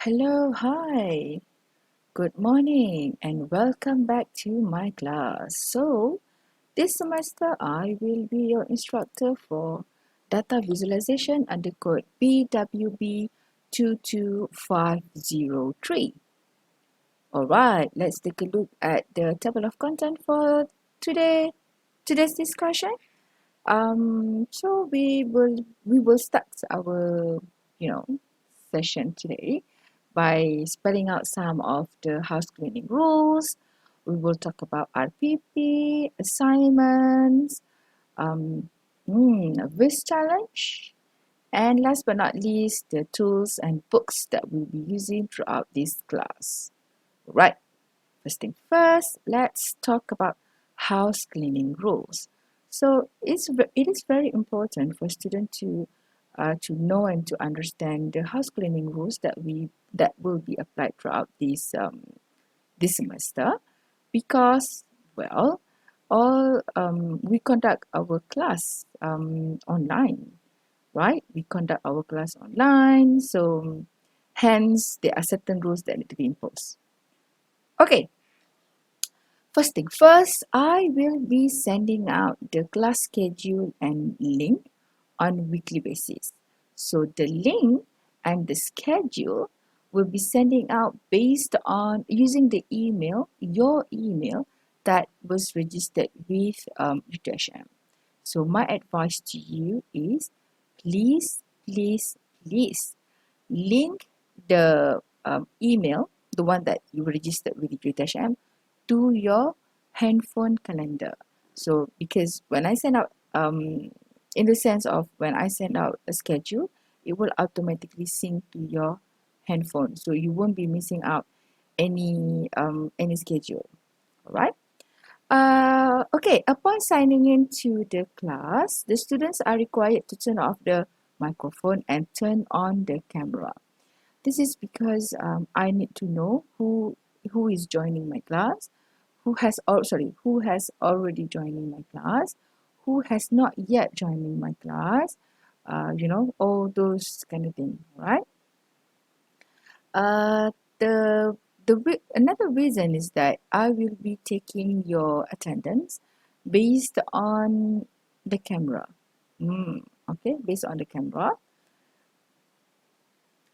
Hello, hi, good morning, and welcome back to my class. So, this semester I will be your instructor for data visualization under code BWB 22503. Alright, let's take a look at the table of content for today's discussion. So we will start our you know session today by spelling out some of the house cleaning rules. We will talk about RPP, assignments, um, this challenge, and last but not least, the tools and books that we'll be using throughout this class. Right, first thing first, let's talk about house cleaning rules. So it is very important for students to know and to understand the house cleaning rules that will be applied throughout this semester, because well, all we conduct our class online, right? We conduct our class online, so hence there are certain rules that need to be imposed. Okay, first thing first, I will be sending out the class schedule and link on weekly basis. So the link and the schedule will be sending out based on using the email, your email that was registered with UTHM. So my advice to you is please, please, please link the email, the one that you registered with UTHM, to your handphone calendar. So because when I send out in the sense of when I send out a schedule, it will automatically sync to your handphone, so you won't be missing out any schedule. All right. Okay, upon signing into the class, the students are required to turn off the microphone and turn on the camera. This is because I need to know who is joining my class, who has already joining my class, who has not yet joining my class, all those kind of things, right? Uh, another reason is that I will be taking your attendance based on the camera. Okay, based on the camera.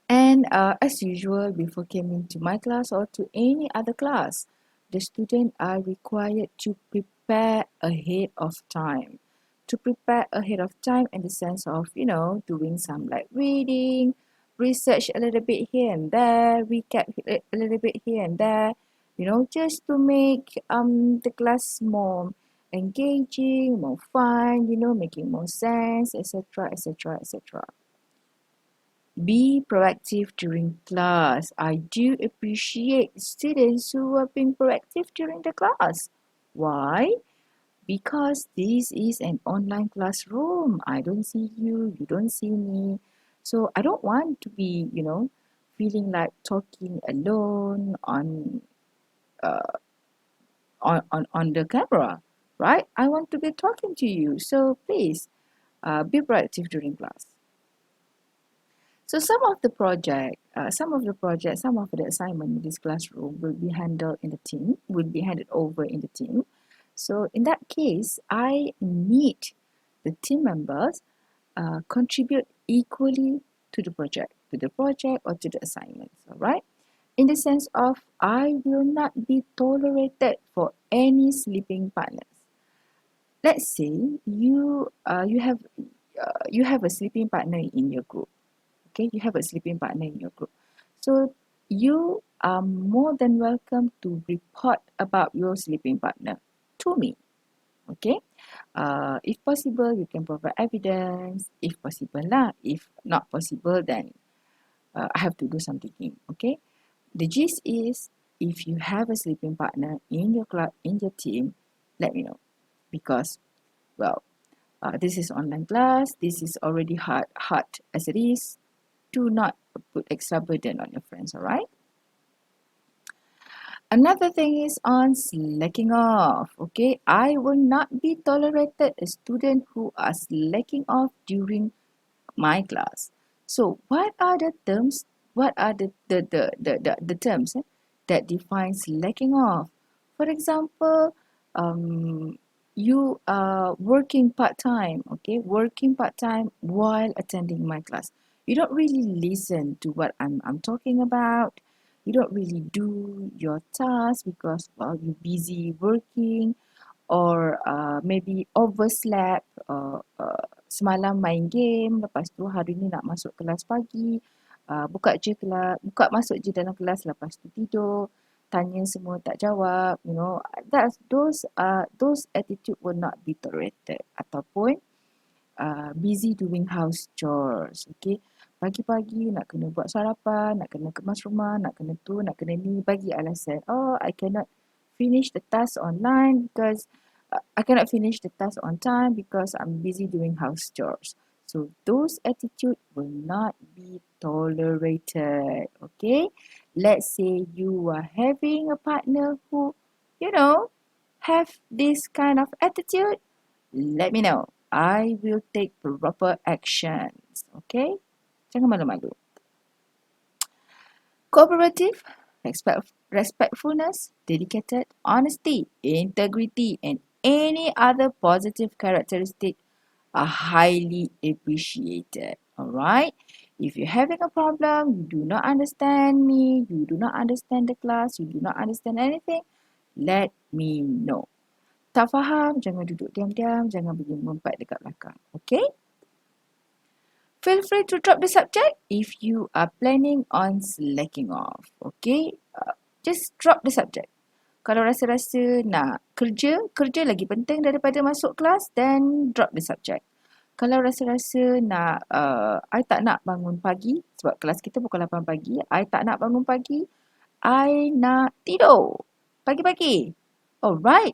And as usual, before coming to my class or to any other class, the students are required to prepare ahead of time. To prepare ahead of time in the sense of, doing some like reading, research a little bit here and there, recap a little bit here and there, just to make the class more engaging, more fun, making more sense, etc., etc., etc. Be proactive during class. I do appreciate students who are being proactive during the class. Why? Because this is an online classroom. I don't see you, you don't see me. So I don't want to be, feeling like talking alone uh, on the camera, right? I want to be talking to you. So please be proactive during class. So some of the assignment in this classroom will be handed over in the team. So in that case, I need the team members contribute equally to the project or to the assignments, all right? In the sense of I will not be tolerated for any sleeping partners. Let's say you have a sleeping partner in your group. Okay, you have a sleeping partner in your group. So you are more than welcome to report about your sleeping partner to me. Okay, if possible, you can provide evidence. If possible lah. If not possible, then I have to do some digging. Okay, the gist is if you have a sleeping partner in your club, in your team, let me know, because well, this is online class. This is already hard as it is. Do not put extra burden on your friends, all right? Another thing is on slacking off, okay? I will not be tolerated a student who are slacking off during my class. So what are the terms what are the terms that define slacking off. For example, you are working part-time, okay, working part-time while attending my class. You don't really listen to what I'm talking about. You don't really do your task because, well, you're busy working, or maybe overslept, semalam main game, lepas tu hari ni nak masuk kelas pagi, buka masuk je dalam kelas, lepas tu tidur, tanya semua tak jawab, that's those attitude will not be tolerated. Ataupun busy doing house chores, okay. Pagi-pagi nak kena buat sarapan, nak kena kemas rumah, nak kena tu, nak kena ni, bagi alasan, oh, I cannot finish the task online because I cannot finish the task on time because I'm busy doing house chores. So those attitude will not be tolerated, okay. Let's say you are having a partner who, have this kind of attitude. Let me know. I will take proper actions. Okay? Jangan malu-malu. Cooperative, respectfulness, dedicated, honesty, integrity, and any other positive characteristic are highly appreciated. Alright? If you're having a problem, you do not understand me, you do not understand the class, you do not understand anything, let me know. Tak faham, jangan duduk diam-diam, jangan pergi mengumpat dekat belakang. Okay? Feel free to drop the subject if you are planning on slacking off. Okay? Just drop the subject. Kalau rasa-rasa nak kerja lagi penting daripada masuk kelas, then drop the subject. Kalau rasa-rasa nak, I tak nak bangun pagi, sebab kelas kita pukul 8 pagi, I tak nak bangun pagi, I nak tidur pagi-pagi. Alright.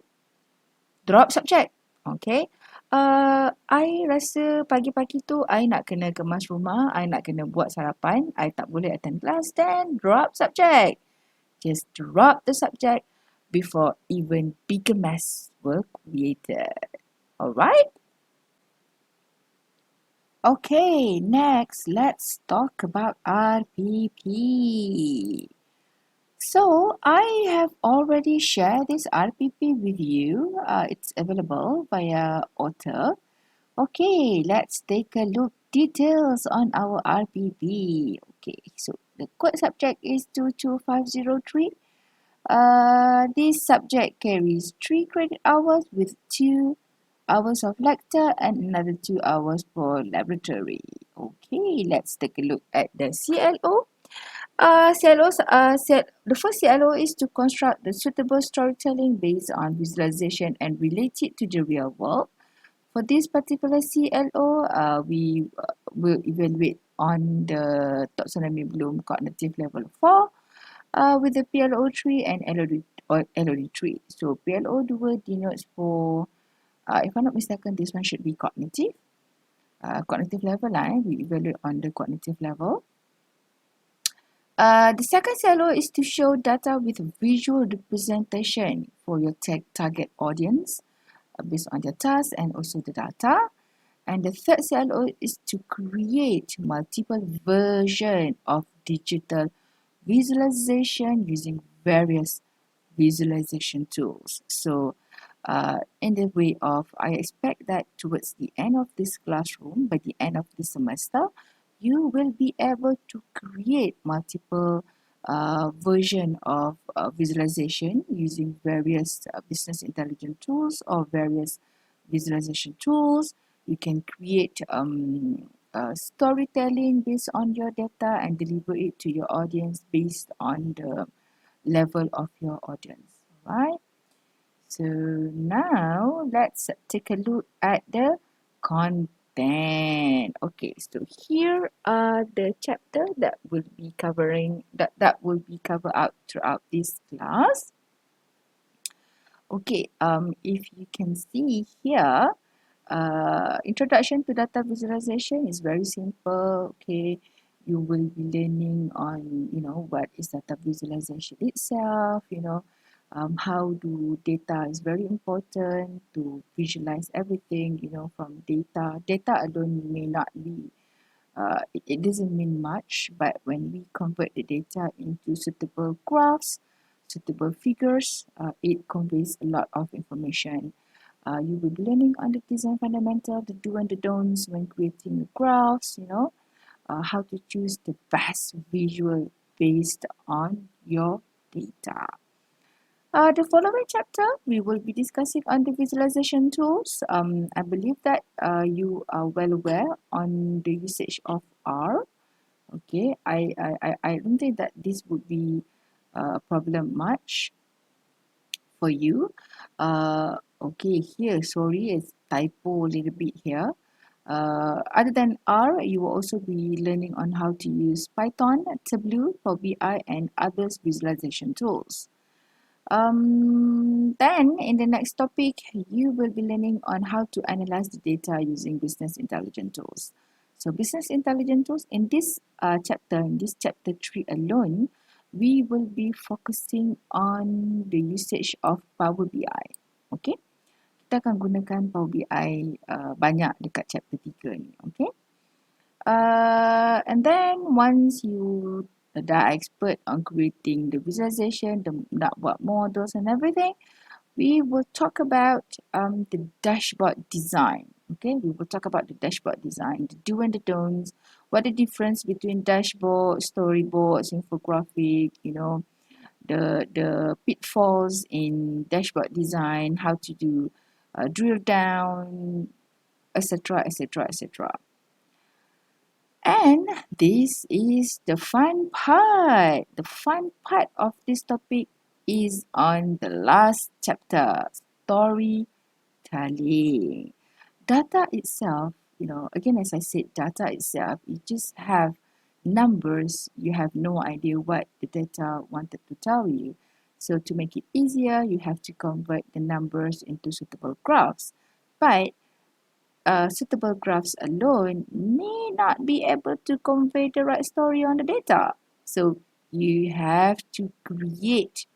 Drop subject. Okay. I rasa pagi-pagi tu I nak kena kemas rumah, I nak kena buat sarapan, I tak boleh attend class, then drop subject. Just drop the subject before even bigger mess were created. Alright? Okay, next let's talk about RPP. So, I have already shared this RPP with you. It's available via Author. Okay, let's take a look details on our RPP. Okay, so the code subject is 22503. This subject carries 3 credit hours with 2 hours of lecture and another 2 hours for laboratory. Okay, let's take a look at the CLO. The first CLO is to construct the suitable storytelling based on visualization and relate it to the real world. For this particular CLO, we will evaluate on the taxonomy Bloom cognitive level 4 with the PLO3 and LOD3. So PLO2 denotes for, if I'm not mistaken, this one should be cognitive. Cognitive level, we evaluate on the cognitive level. The second CLO is to show data with visual representation for your target audience based on their task and also the data. And the third CLO is to create multiple versions of digital visualization using various visualization tools. So in the way of, I expect that towards the end of this classroom, by the end of the semester, you will be able to create multiple version of visualization using various business intelligence tools or various visualization tools. You can create storytelling based on your data and deliver it to your audience based on the level of your audience. Right? So now let's take a look at the content. Okay, so here are the chapter that will be covering that will be covered out throughout this class. Okay, if you can see here, introduction to data visualization is very simple. Okay, you will be learning on what is data visualization itself. How do data is very important to visualize everything. From data alone may not be it doesn't mean much, but when we convert the data into suitable graphs, suitable figures, it conveys a lot of information. You will be learning on the design fundamental, the do and the don'ts when creating graphs, how to choose the best visual based on your data. The following chapter, we will be discussing on the visualization tools. I believe that you are well aware on the usage of R. Okay, I don't think that this would be a problem much for you. Okay, here, sorry, it's typo a little bit here. Other than R, you will also be learning on how to use Python, Tableau, Power BI, and others visualization tools. Then in the next topic, you will be learning on how to analyze the data using business intelligence tools. So business intelligence tools in this chapter 3 alone, we will be focusing on the usage of Power BI. Okay, kita akan gunakan Power BI banyak dekat chapter 3 ni. Okay. And then once you dah expert on creating the visualization, nak buat models and everything, we will talk about the dashboard design. Okay, we will talk about the dashboard design, the do and the don'ts, what the difference between dashboard, storyboards, infographic, the pitfalls in dashboard design, how to do drill down, etc., etc., etc. And this is the fun part. The fun part of this topic is on the last chapter, storytelling. Data itself, again, as I said, data itself, you just have numbers. You have no idea what the data wanted to tell you. So to make it easier, you have to convert the numbers into suitable graphs. But suitable graphs alone may not be able to convey the right story on the data. So you have to create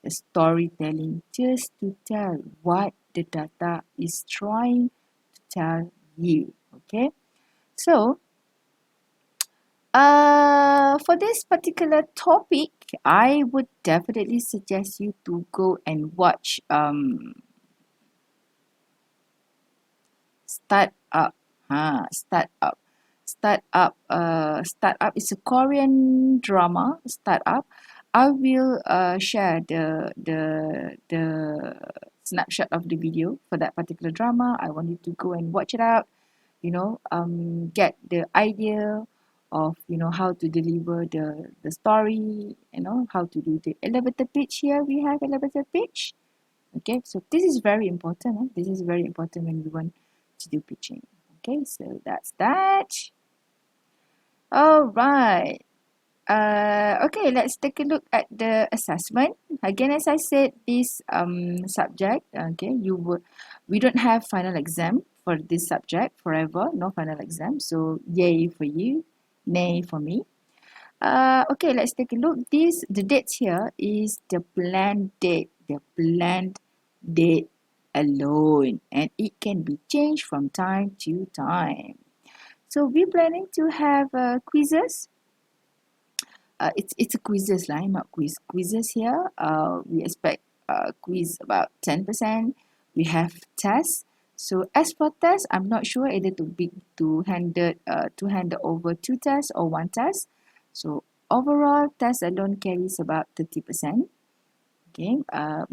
a storytelling just to tell what the data is trying to tell you. Okay, so for this particular topic, I would definitely suggest you to go and watch Startup. Startup. Startup is a Korean drama. Startup. I will share the snapshot of the video for that particular drama. I want you to go and watch it out. Get the idea of how to deliver the story. How to do the elevator pitch. Here we have elevator pitch. Okay, so this is very important. This is very important when you want to do pitching. Okay, so that's that. All right. Okay, let's take a look at the assessment. Again, as I said, this subject, okay, we don't have final exam for this subject forever, no final exam. So yay for you, nay for me. Okay, let's take a look. The dates here is the planned date. The planned date alone, and it can be changed from time to time. So we're planning to have quizzes. It's a quizzes line, not quizzes here. We expect quiz about 10%. We have tests. So as for tests, I'm not sure either to hand over 2 tests or 1 test. So overall, test alone carries about 30%. Okay,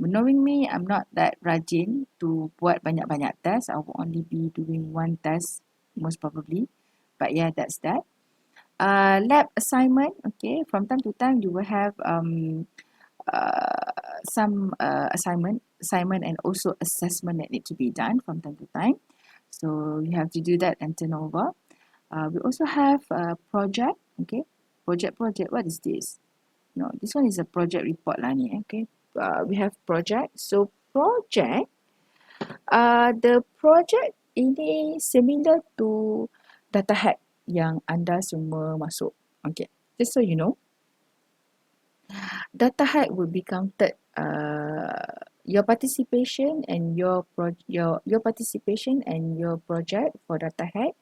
knowing me, I'm not that rajin to buat banyak-banyak test. I will only be doing 1 test most probably. But yeah, that's that. Lab assignment, okay, from time to time you will have some assignment and also assessment that need to be done from time to time. So you have to do that and turn over. We also have a project, okay, project, what is this? No, this one is a project report lah ni, okay. We have project. So project, the project ini similar to data hack yang anda semua masuk. Okay, just so you know, data hack will be counted. Your participation and your participation and your project for data hack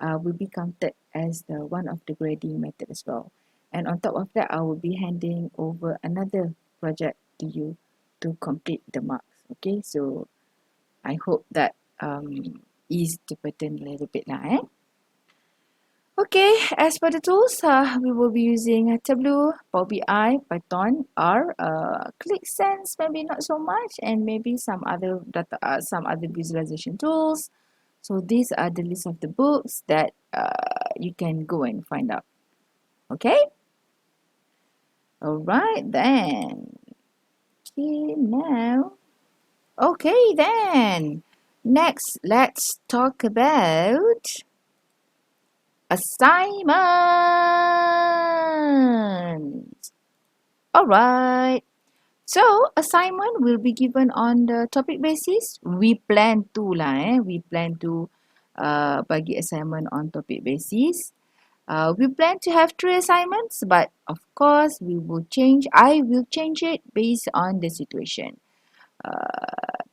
will be counted as the one of the grading method as well. And on top of that, I will be handing over another project to you to complete the marks. Okay, so I hope that ease the burden a little bit lah. Okay, as for the tools, we will be using Tableau, Power BI, Python, R, ClickSense, maybe not so much, and maybe some other data, some other visualization tools. So these are the list of the books that you can go and find out. Okay. All right then. Okay, now. Okay then. Next, let's talk about assignment. All right. So, assignment will be given on the topic basis. We plan to lah. We plan to bagi assignment on topic basis. We plan to have 3 assignments, but of course, I will change it based on the situation.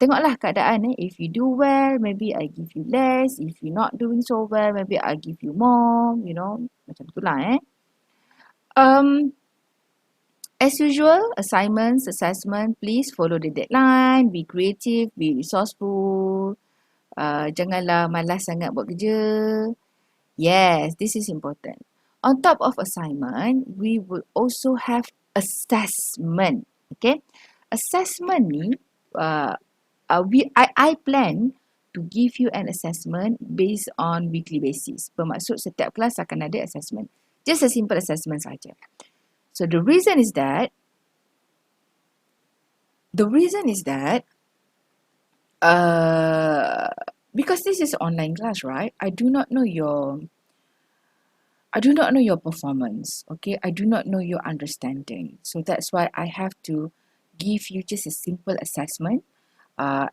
Tengoklah keadaan. If you do well, maybe I give you less. If you're not doing so well, maybe I give you more. You know, macam tu lah. As usual, assignments, assessment, please follow the deadline, be creative, be resourceful. Janganlah malas sangat buat kerja. Yes, this is important. On top of assignment, we will also have assessment. Okay, assessment ni, I plan to give you an assessment based on weekly basis. Bermaksud setiap kelas akan ada assessment. Just a simple assessment saja. So the reason is that because this is online class, right? I do not know your performance. Okay, I do not know your understanding. So that's why I have to give you just a simple assessment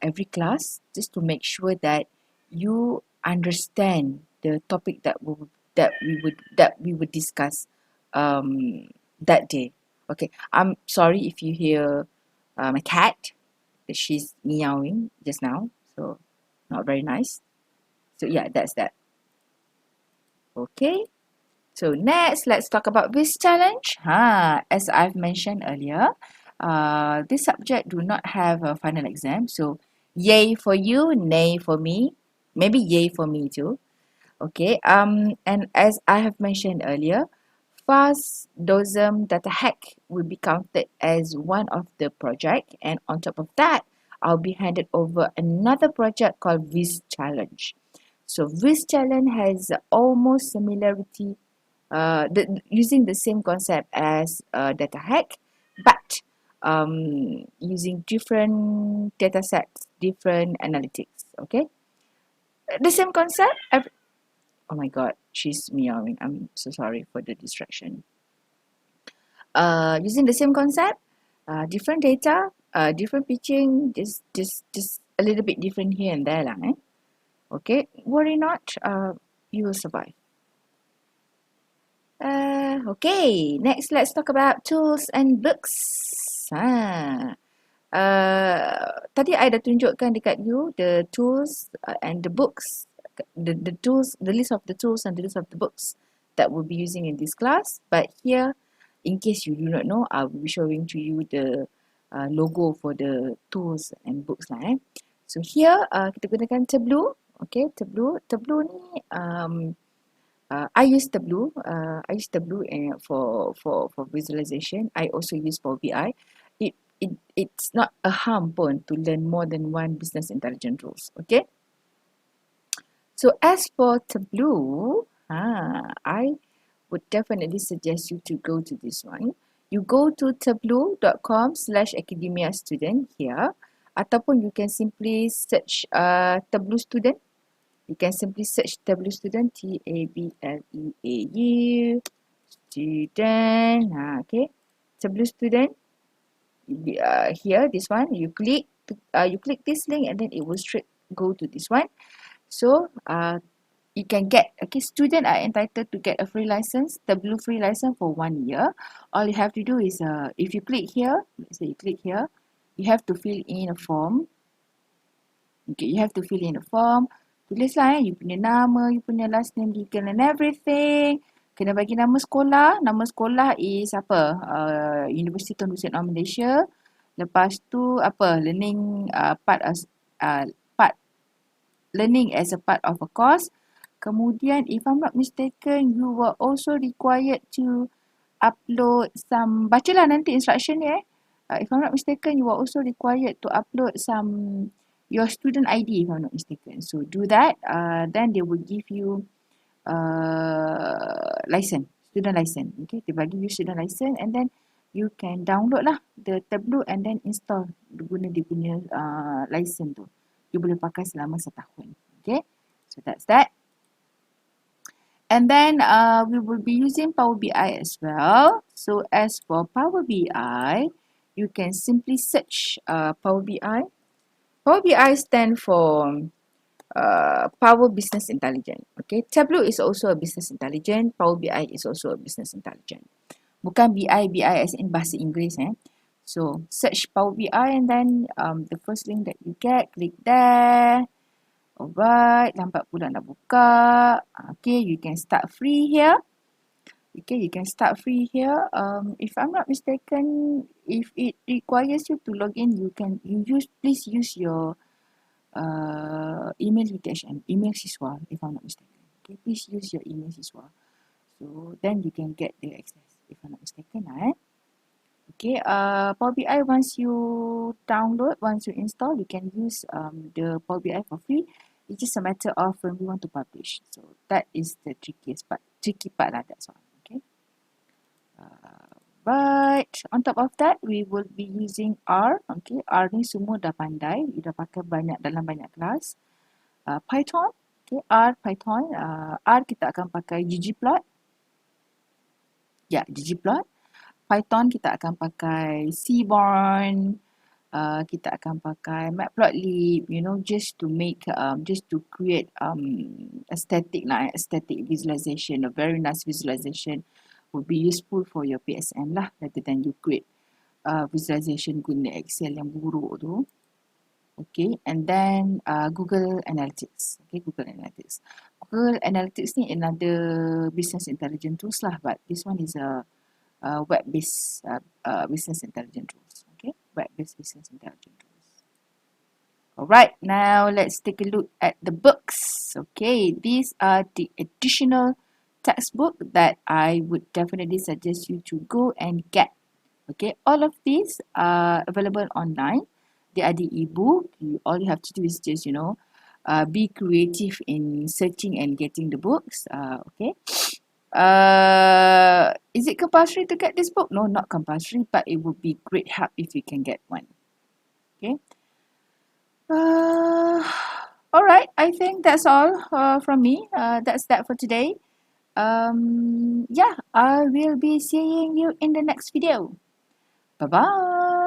every class, just to make sure that you understand the topic that we would discuss that day. Okay, I'm sorry if you hear my cat. She's meowing just now, so not very nice. So yeah, that's that. Okay. So next, let's talk about this challenge. As I've mentioned earlier, this subject do not have a final exam. So yay for you, nay for me. Maybe yay for me too. Okay. And as I have mentioned earlier, fast dosm data hack will be counted as one of the project, and on top of that, I'll be handed over another project called this challenge. So this challenge has almost similarity, using the same concept as data hack, but using different data sets, different analytics. Okay, the same concept. Oh my god, she's meowing. I'm so sorry for the distraction. Using the same concept, different data, different pitching, just a little bit different here and there lah. Okay, worry not. You will survive. Okay, next let's talk about tools and books. Tadi I dah tunjukkan dekat you the tools and the books, the tools, the list of the tools and the list of the books that we'll be using in this class. But here, in case you do not know, I will be showing to you the logo for the tools and books lah. So here, kita gunakan Tableau. Okay, Tableau ni I use Tableau. For visualization. I also use Power BI. It's not a harm pun to learn more than one business intelligence rules. Okay. So as for Tableau, I would definitely suggest you to go to this one. You go to tableau.com/academia student here, ataupun you can simply search Tableau student. You can simply search Tableau student, Tableau student. Okay, Tableau student. Here, this one, you click this link and then it will straight go to this one. So you can get, okay, students are entitled to get a free license, Tableau free license for 1 year. All you have to do is if you click here, let's say you click here, you have to fill in a form. Okay, you have to fill in a form Tulislah you punya nama, you punya last name, legal and everything. Kena bagi nama sekolah. Nama sekolah is apa? Universiti Tun Hussein of Malaysia. Lepas tu apa? Learning part learning as a part of a course. Kemudian, if I'm not mistaken, you were also required to upload some, bacalah nanti instruction ni if I'm not mistaken, you are also required to upload some, your student ID if I'm not mistaken. So do that, then they will give you license, student license. Okay, they bagi you student license and then you can download lah the tableau and then install guna dia punya license tu. You boleh pakai selama setahun. Okay, so that's that. And then we will be using Power BI as well. So as for Power BI, you can simply search Power BI. Power BI stand for Power Business Intelligence. Okay, Tableau is also a business intelligence. Power BI is also a business intelligence. Bukan BI as in bahasa Inggeris. So search Power BI and then the first link that you get, click there. Alright, lambat pula nak buka. Okay, you can start free here. Okay, you can start free here. If I'm not mistaken, if it requires you to log in, please use your email UTHM, email siswa, if I'm not mistaken. Okay, please use your email siswa. So then you can get the access, if I'm not mistaken. Okay, Power BI, once you download, once you install, you can use the Power BI for free. It's just a matter of when we want to publish. So that is the tricky part lah, that's all. Okay. Right. On top of that, we will be using R. Okay, R ni semua dah pandai. You dah pakai dalam banyak kelas. Python. Okay, R, Python. R kita akan pakai ggplot. Ya, ggplot. Python kita akan pakai Seaborn. Kita akan pakai matplotlib, just to create a static visualization, a very nice visualization would be useful for your PSM lah, rather than you create visualization guna Excel yang buruk tu. Okay, and then Google Analytics. Okay, Google Analytics. Google Analytics ni another business intelligence tools lah, but this one is a web-based business intelligence tools. Okay, web-based business intelligence tools. Alright, now let's take a look at the books. Okay, these are the additional textbook that I would definitely suggest you to go and get. Okay, all of these are available online. They are the ebook. All you have to do is just, be creative in searching and getting the books. Okay. Is it compulsory to get this book? No, not compulsory, but it would be great help if you can get one. Okay. All right. I think that's all from me. That's that for today. Yeah, I will be seeing you in the next video. Bye-bye.